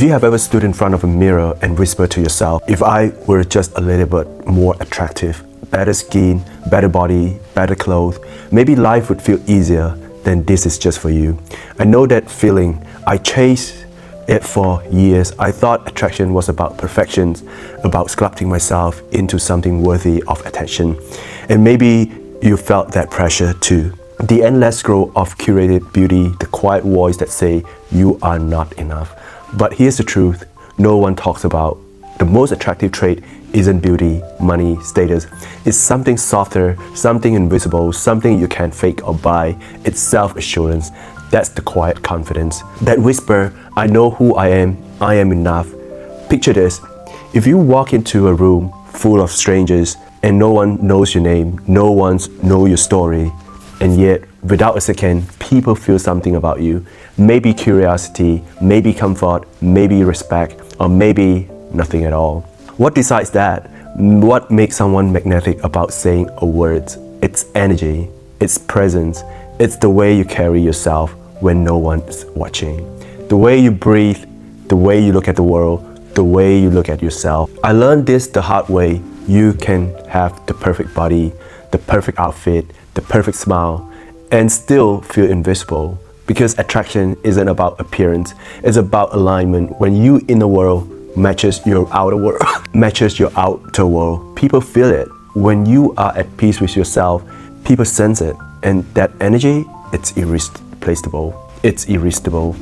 If you have ever stood in front of a mirror and whispered to yourself, if I were just a little bit more attractive, better skin, better body, better clothes, maybe life would feel easier, then this is just for you. I know that feeling. I chased it for years. I thought attraction was about perfection, about sculpting myself into something worthy of attention. And maybe you felt that pressure too. The endless scroll of curated beauty, the quiet voice that say you are not enough. But here's the truth, no one talks about. The most attractive trait isn't beauty, money, status. It's something softer, something invisible, something you can't fake or buy. It's self-assurance. That's the quiet confidence. That whisper, I know who I am enough. Picture this, if you walk into a room full of strangers and no one knows your name, no one knows your story, and yet without a second, people feel something about you. Maybe curiosity, maybe comfort, maybe respect, or maybe nothing at all. What decides that? What makes someone magnetic about saying a word? It's energy, it's presence, it's the way you carry yourself when no one's watching. The way you breathe, the way you look at the world, the way you look at yourself. I learned this the hard way. You can have the perfect body, the perfect outfit, the perfect smile, and still feel invisible. Because attraction isn't about appearance, it's about alignment. When you in the world matches your outer world, people feel it. When you are at peace with yourself, people sense it. And that energy, it's irreplaceable. It's irresistible.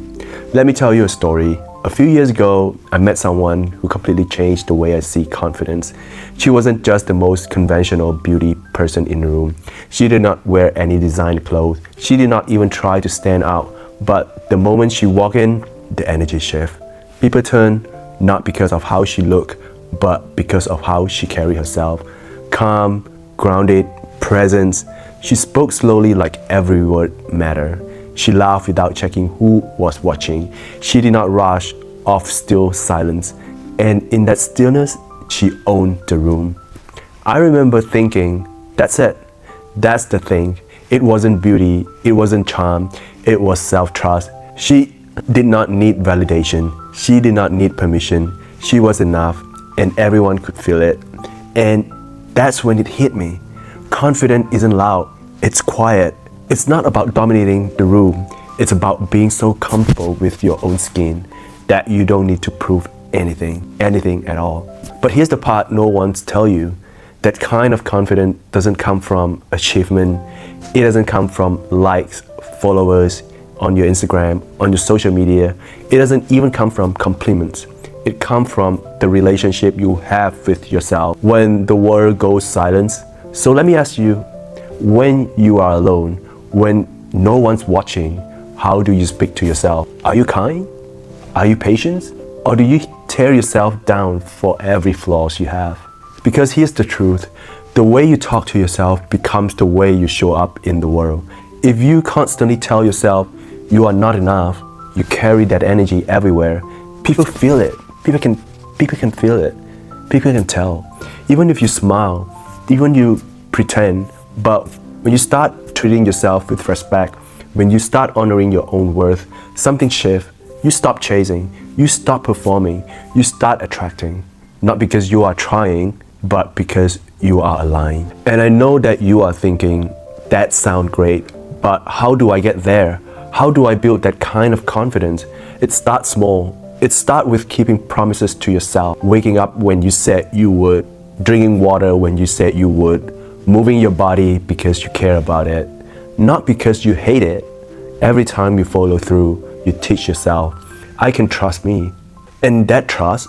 Let me tell you a story. A few years ago, I met someone who completely changed the way I see confidence. She wasn't just the most conventional beauty person in the room. She did not wear any designer clothes. She did not even try to stand out. But the moment she walked in, the energy shift. People turn not because of how she looked, but because of how she carried herself. Calm, grounded, presence. She spoke slowly like every word mattered. She laughed without checking who was watching. She did not rush off still silence. And in that stillness, she owned the room. I remember thinking, that's it. That's the thing. It wasn't beauty. It wasn't charm. It was self-trust. She did not need validation. She did not need permission. She was enough, and everyone could feel it. And that's when it hit me. Confidence isn't loud. It's quiet. It's not about dominating the room. It's about being so comfortable with your own skin that you don't need to prove anything at all. But here's the part no one tells you. That kind of confidence doesn't come from achievement. It doesn't come from likes, followers on your Instagram, on your social media. It doesn't even come from compliments. It comes from the relationship you have with yourself when the world goes silent. So let me ask you, when you are alone, when no one's watching, how do you speak to yourself? Are you kind? Are you patient? Or do you tear yourself down for every flaws you have? Because here's the truth, the way you talk to yourself becomes the way you show up in the world. If you constantly tell yourself you are not enough, you carry that energy everywhere, people feel it. People can feel it. People can tell. Even if you smile, even you pretend, but when you start treating yourself with respect, when you start honoring your own worth, something shifts. You stop chasing, you stop performing, you start attracting. Not because you are trying, but because you are aligned. And I know that you are thinking, that sounds great, but how do I get there? How do I build that kind of confidence? It starts small. It starts with keeping promises to yourself, waking up when you said you would, drinking water when you said you would, moving your body because you care about it, not because you hate it. Every time you follow through, you teach yourself, I can trust me. And that trust,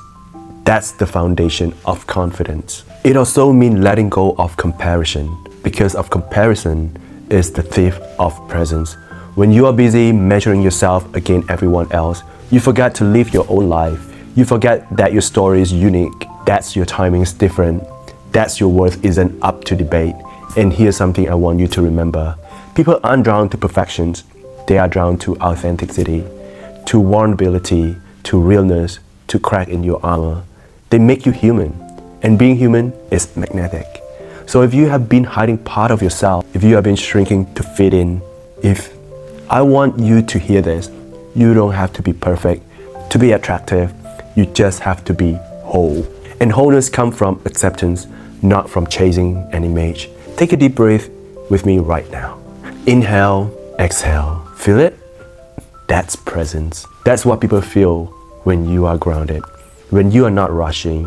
that's the foundation of confidence. It also means letting go of comparison, because of comparison is the thief of presence. When you are busy measuring yourself against everyone else, you forget to live your own life. You forget that your story is unique, that your timing is different, that your worth isn't up to debate. And here's something I want you to remember. People aren't drawn to perfections, they are drawn to authenticity, to vulnerability, to realness, to crack in your armor. They make you human, and being human is magnetic. So if you have been hiding part of yourself, if you have been shrinking to fit in, I want you to hear this. You don't have to be perfect to be attractive. You just have to be whole. And wholeness comes from acceptance, not from chasing an image. Take a deep breath with me right now. Inhale, exhale. Feel it? That's presence. That's what people feel when you are grounded, when you are not rushing,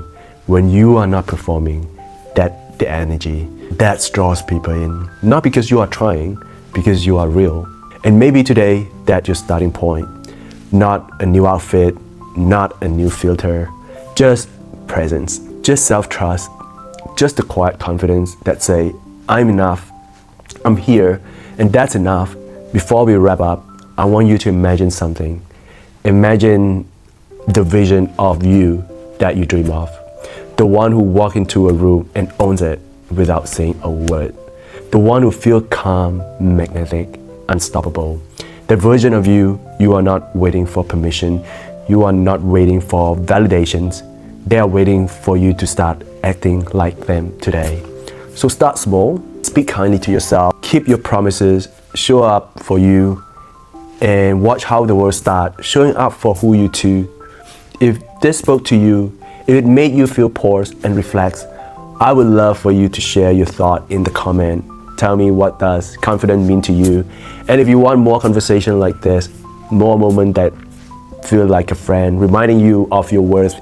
when you are not performing. That the energy that draws people in, not because you are trying, because you are real. And maybe today that's your starting point. Not a new outfit, not a new filter, just presence, just self-trust, just the quiet confidence that say, I'm enough, I'm here, and that's enough. Before we wrap up, I want you to imagine something. Imagine the vision of you that you dream of. The one who walks into a room and owns it without saying a word. The one who feels calm, magnetic, unstoppable. That version of you, you are not waiting for permission. You are not waiting for validations. They are waiting for you to start acting like them today. So start small, speak kindly to yourself, keep your promises, show up for you, and watch how the world starts showing up for who you to. If this spoke to you, if it made you feel pause and reflect, I would love for you to share your thought in the comment. Tell me, what does confidence mean to you? And if you want more conversation like this, more moments that feel like a friend, reminding you of your worth,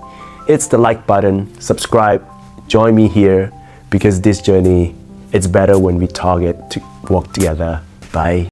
it's the like button, subscribe, join me here, because this journey, it's better when we target to walk together. Bye.